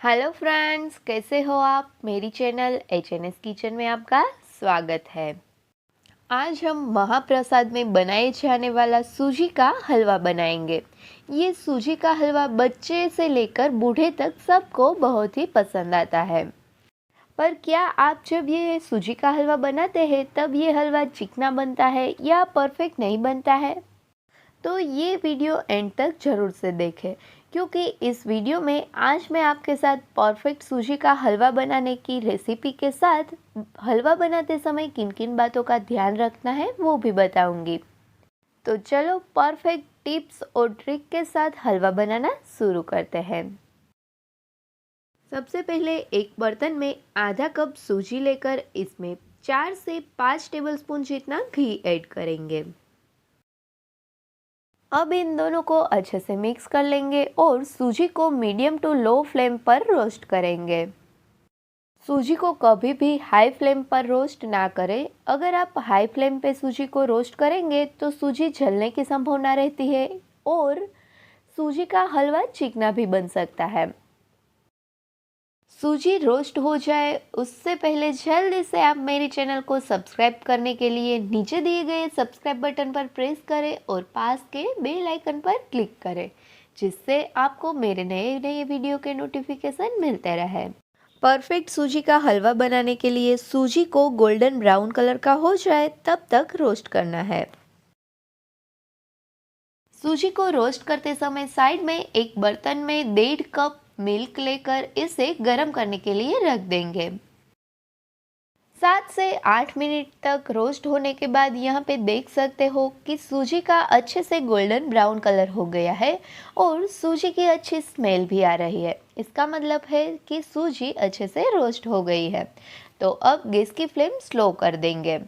Hello friends, कैसे हो आप। मेरी चैनल HNS किचन में आपका स्वागत है। आज हम महाप्रसाद में बनाए जाने वाला सूजी का हलवा बनाएंगे। ये सूजी का हलवा बच्चे से लेकर बूढ़े तक सबको बहुत ही पसंद आता है। पर क्या आप जब ये सूजी का हलवा बनाते हैं तब ये हलवा चिकना बनता है या परफेक्ट नहीं बनता है? तो ये वीडियो एंड तक ज़रूर से देखें, क्योंकि इस वीडियो में आज मैं आपके साथ परफेक्ट सूजी का हलवा बनाने की रेसिपी के साथ हलवा बनाते समय किन किन बातों का ध्यान रखना है वो भी बताऊंगी। तो चलो परफेक्ट टिप्स और ट्रिक के साथ हलवा बनाना शुरू करते हैं। सबसे पहले एक बर्तन में आधा कप सूजी लेकर इसमें 4 से 5 टेबलस्पून जितना घी ऐड करेंगे। अब इन दोनों को अच्छे से मिक्स कर लेंगे और सूजी को मीडियम टू लो फ्लेम पर रोस्ट करेंगे। सूजी को कभी भी हाई फ्लेम पर रोस्ट ना करें। अगर आप हाई फ्लेम पे सूजी को रोस्ट करेंगे तो सूजी जलने की संभावना रहती है और सूजी का हलवा चिकना भी बन सकता है। सूजी रोस्ट हो जाए उससे पहले जल्दी से आप मेरे चैनल को सब्सक्राइब करने के लिए नीचे दिए गए सब्सक्राइब बटन पर प्रेस करें और पास के बेल आइकन पर क्लिक करें, जिससे आपको मेरे नए नए वीडियो के नोटिफिकेशन मिलते रहे। परफेक्ट सूजी का हलवा बनाने के लिए सूजी को गोल्डन ब्राउन कलर का हो जाए तब तक रोस्ट करना है। सूजी को रोस्ट करते समय साइड में एक बर्तन में 1.5 कप मिल्क लेकर इसे गर्म करने के लिए रख देंगे। 7 से 8 मिनट तक रोस्ट होने के बाद यहाँ पे देख सकते हो कि सूजी का अच्छे से गोल्डन ब्राउन कलर हो गया है और सूजी की अच्छी स्मेल भी आ रही है। इसका मतलब है कि सूजी अच्छे से रोस्ट हो गई है। तो अब गैस की फ्लेम स्लो कर देंगे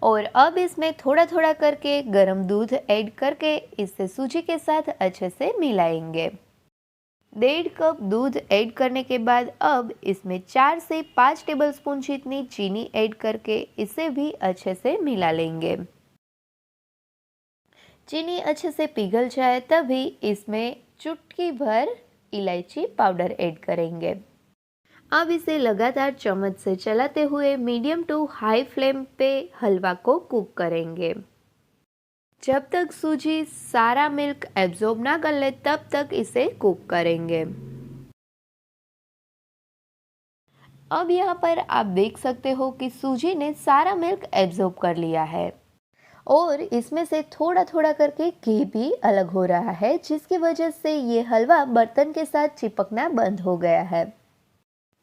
और अब इसमें थोड़ा थोड़ा करके गर्म दूध ऐड करके इसे सूजी के साथ अच्छे से मिलाएंगे। 1.5 कप दूध ऐड करने के बाद अब इसमें 4 से 5 टेबलस्पून जितनी चीनी ऐड करके इसे भी अच्छे से मिला लेंगे। चीनी अच्छे से पिघल जाए तभी इसमें चुटकी भर इलायची पाउडर ऐड करेंगे। अब इसे लगातार चम्मच से चलाते हुए मीडियम टू हाई फ्लेम पे हलवा को कुक करेंगे। जब तक सूजी सारा मिल्क एब्जॉर्ब ना कर ले तब तक इसे कुक करेंगे। अब यहाँ पर आप देख सकते हो कि सूजी ने सारा मिल्क एब्जॉर्ब कर लिया है और इसमें से थोड़ा थोड़ा करके घी भी अलग हो रहा है, जिसकी वजह से ये हलवा बर्तन के साथ चिपकना बंद हो गया है।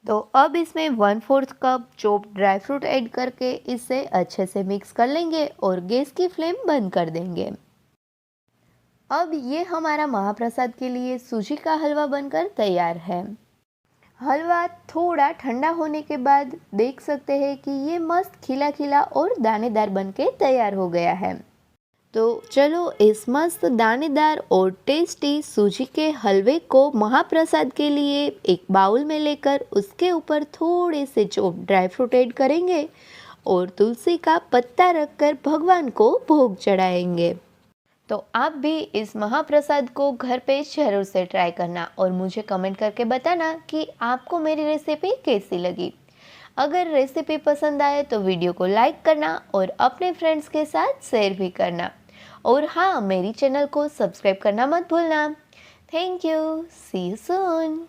तो अब इसमें 1/4 cup chopped dry fruit add करके इसे अच्छे से मिक्स कर लेंगे और गैस की फ्लेम बंद कर देंगे। अब ये हमारा महाप्रसाद के लिए सूजी का हलवा बनकर तैयार है। हलवा थोड़ा ठंडा होने के बाद देख सकते हैं कि ये मस्त खिला खिला और दानेदार बनके तैयार हो गया है। तो चलो इस मस्त दानेदार और टेस्टी सूजी के हलवे को महाप्रसाद के लिए एक बाउल में लेकर उसके ऊपर थोड़े से चॉप्ड ड्राई फ्रूट ऐड करेंगे और तुलसी का पत्ता रखकर भगवान को भोग चढ़ाएंगे। तो आप भी इस महाप्रसाद को घर पे जरूर से ट्राई करना और मुझे कमेंट करके बताना कि आपको मेरी रेसिपी कैसी लगी। अगर रेसिपी पसंद आए तो वीडियो को लाइक करना और अपने फ्रेंड्स के साथ शेयर भी करना। और हाँ, मेरी चैनल को सब्सक्राइब करना मत भूलना। Thank you, see you soon.